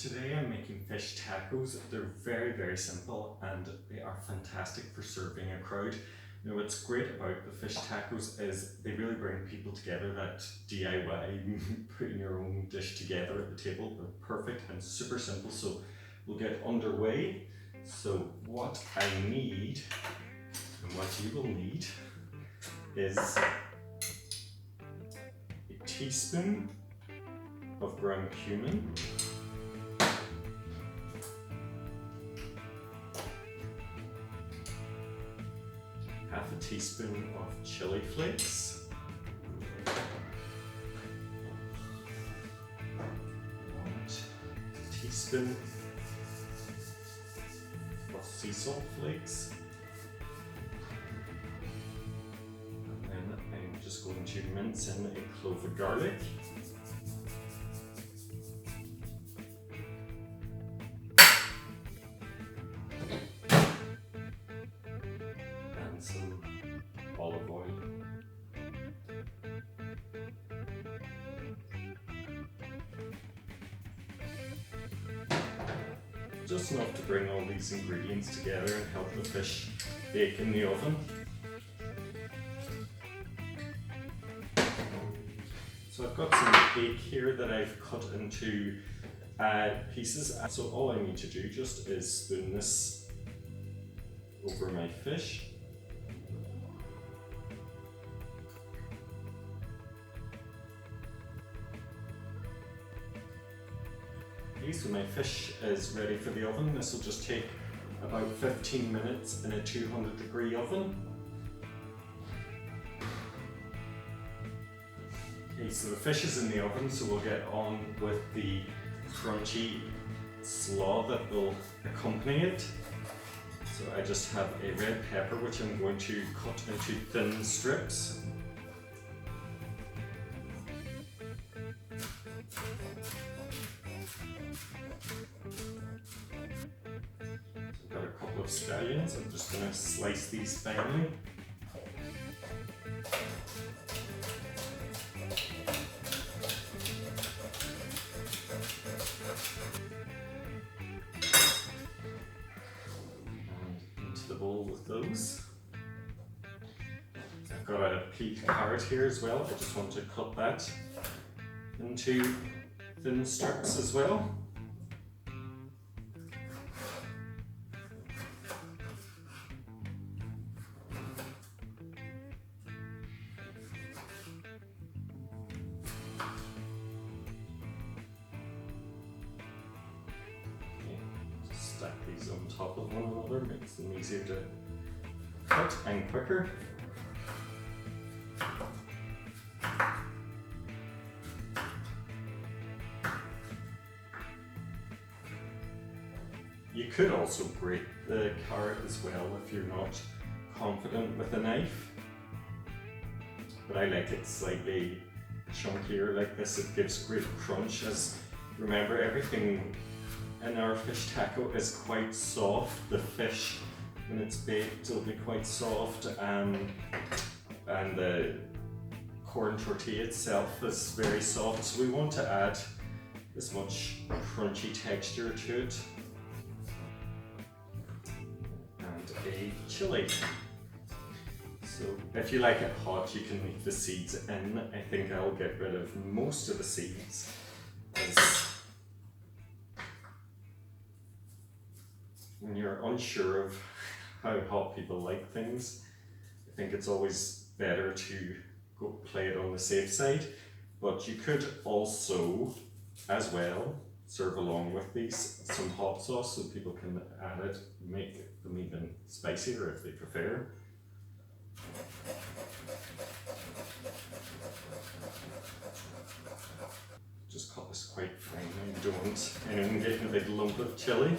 Today I'm making fish tacos. They're very simple and they are fantastic for serving a crowd. You know, what's great about the fish tacos is they really bring people together. That DIY, putting your own dish together at the table. They're perfect and super simple, so we'll get underway. So what I need and what you will need is a teaspoon of ground cumin, half a teaspoon of chili flakes, 1 teaspoon of sea salt flakes, and then I'm just going to mince in a clove of garlic, some olive oil, just enough to bring all these ingredients together and help the fish bake in the oven. So I've got some cake here that I've cut into pieces, so all I need to do just is spoon this over my fish. So my fish is ready for the oven. This will just take about 15 minutes in a 200-degree oven. Okay, so the fish is in the oven, so we'll get on with the crunchy slaw that will accompany it. So I just have a red pepper, which I'm going to cut into thin strips. Scallions. I'm just going to slice these finely. And into the bowl with those. I've got a peeled carrot here as well. I just want to cut that into thin strips as well. Stack these on top of one another, makes them easier to cut and quicker. You could also grate the carrot as well if you're not confident with a knife, but I like it slightly chunkier like this. It gives great crunch, as remember everything in our fish taco is quite soft. The fish, when it's baked, will be quite soft, and the corn tortilla itself is very soft, so we want to add this much crunchy texture to it. And a chili. So if you like it hot, you can leave the seeds in. I think I'll get rid of most of the seeds, as when you're unsure of how hot people like things, I think it's always better to go play it on the safe side. But you could also, as well, serve along with these some hot sauce so people can add it, make them even spicier if they prefer. Just cut this quite finely. You don't want anyone getting a big lump of chili.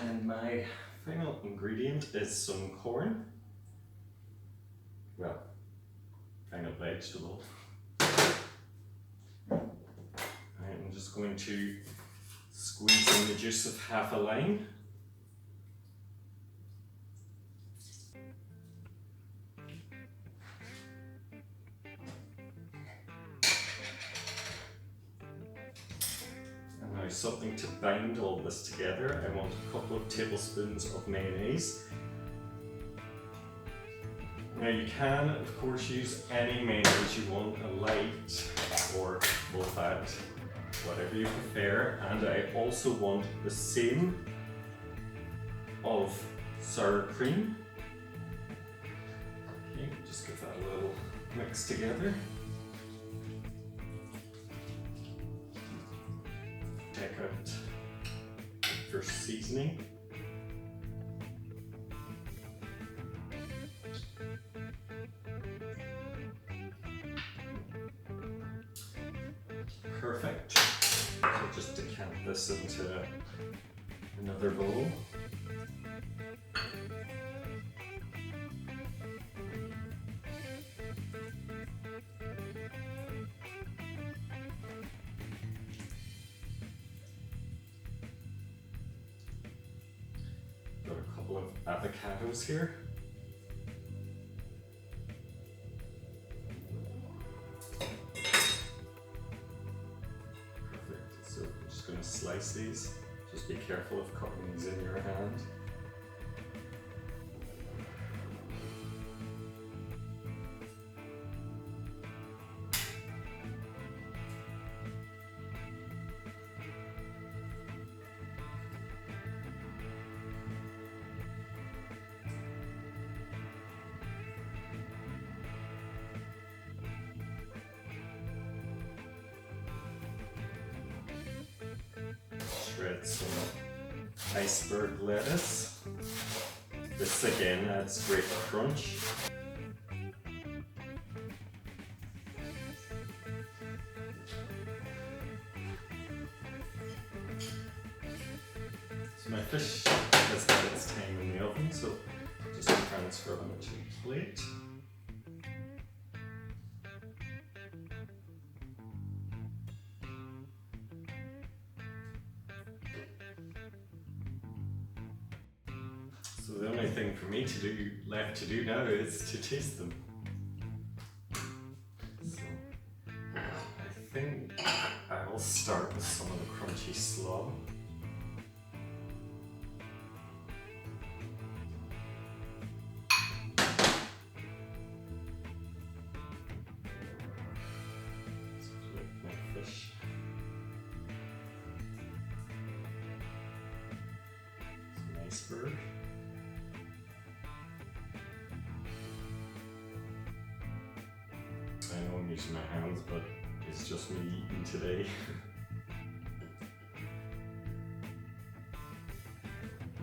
And my final ingredient is some corn. Well, final vegetable. I'm just going to squeeze in the juice of half a lime. Now something to bind all this together, I want a couple of tablespoons of mayonnaise. Now you can of course use any mayonnaise you want, a light or full fat, whatever you prefer. And I also want the same of sour cream. Okay, just give that a little mix together. Take out for seasoning. Perfect. So just decant this into another bowl. Got a couple of avocados here. So I'm just going to slice these. Just be careful of cutting these in your hand. Shred some iceberg lettuce. This again adds great crunch. So my fish has had its time in the oven, so just transfer them to a plate. So the only thing for me left to do now is to taste them. So I think I'll start with some of the crunchy slaw. So collect my fish. Some iceberg. I know I'm using my hands, but it's just me eating today.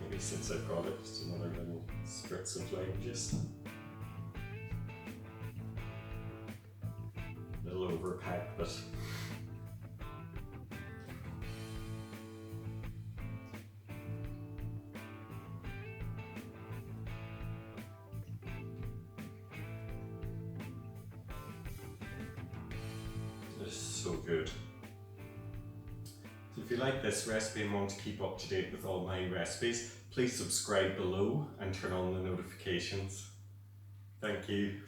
Maybe since I've got it, just another little spritz of lime juice. A little overpacked, but it's so good. So if you like this recipe and want to keep up to date with all my recipes, please subscribe below and turn on the notifications. Thank you.